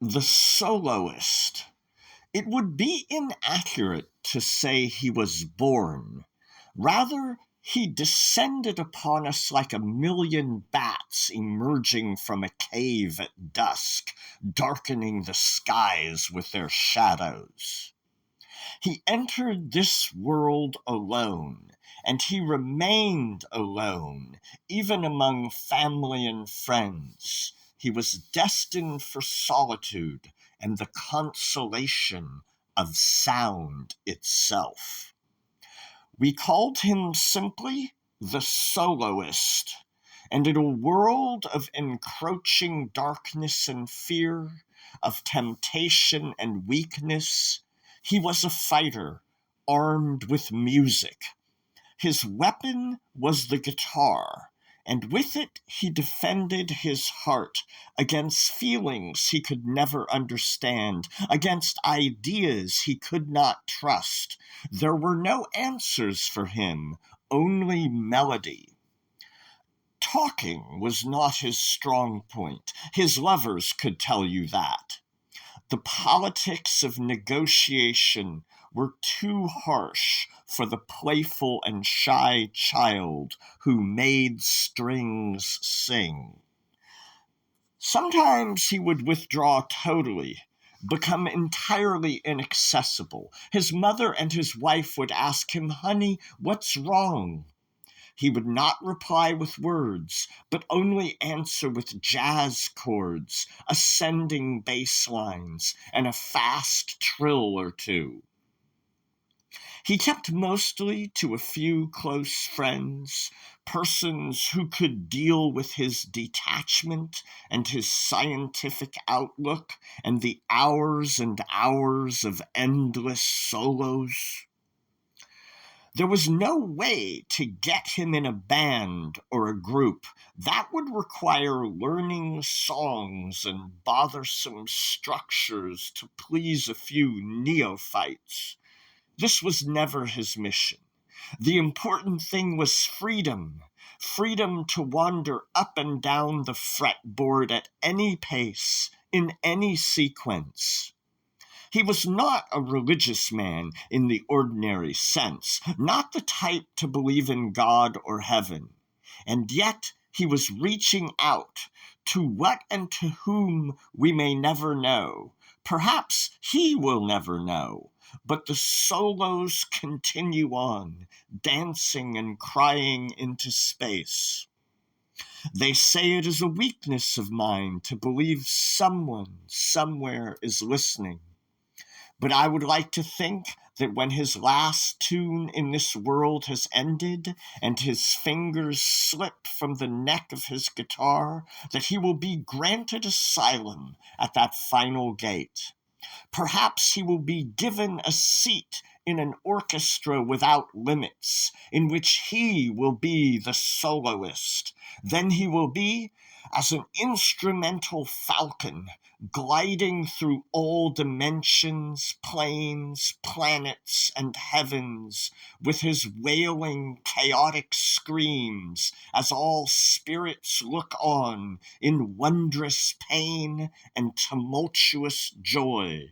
The soloist. It would be inaccurate to say he was born. Rather, he descended upon us like a million bats emerging from a cave at dusk, darkening the skies with their shadows. He entered this world alone, and he remained alone, even among family and friends. He was destined for solitude and the consolation of sound itself. We called him simply the soloist, and in a world of encroaching darkness and fear, of temptation and weakness, he was a fighter, armed with music. His weapon was the guitar, and with it he defended his heart against feelings he could never understand, against ideas he could not trust. There were no answers for him, only melody. Talking was not his strong point. His lovers could tell you that. The politics of negotiation were too harsh for the playful and shy child who made strings sing. Sometimes he would withdraw totally, become entirely inaccessible. His mother and his wife would ask him, "Honey, what's wrong?" He would not reply with words, but only answer with jazz chords, ascending bass lines, and a fast trill or two. He kept mostly to a few close friends, persons who could deal with his detachment and his scientific outlook and the hours and hours of endless solos. There was no way to get him in a band or a group. That would require learning songs and bothersome structures to please a few neophytes. This was never his mission. The important thing was freedom. Freedom to wander up and down the fretboard at any pace, in any sequence. He was not a religious man in the ordinary sense, not the type to believe in God or heaven. And yet he was reaching out to what and to whom we may never know. Perhaps he will never know, but the solos continue on, dancing and crying into space. They say it is a weakness of mine to believe someone somewhere is listening. But I would like to think that when his last tune in this world has ended and his fingers slip from the neck of his guitar, that he will be granted asylum at that final gate. Perhaps he will be given a seat in an orchestra without limits, in which he will be the soloist. Then he will be, as an instrumental falcon, gliding through all dimensions, planes, planets, and heavens, with his wailing, chaotic screams, as all spirits look on in wondrous pain and tumultuous joy.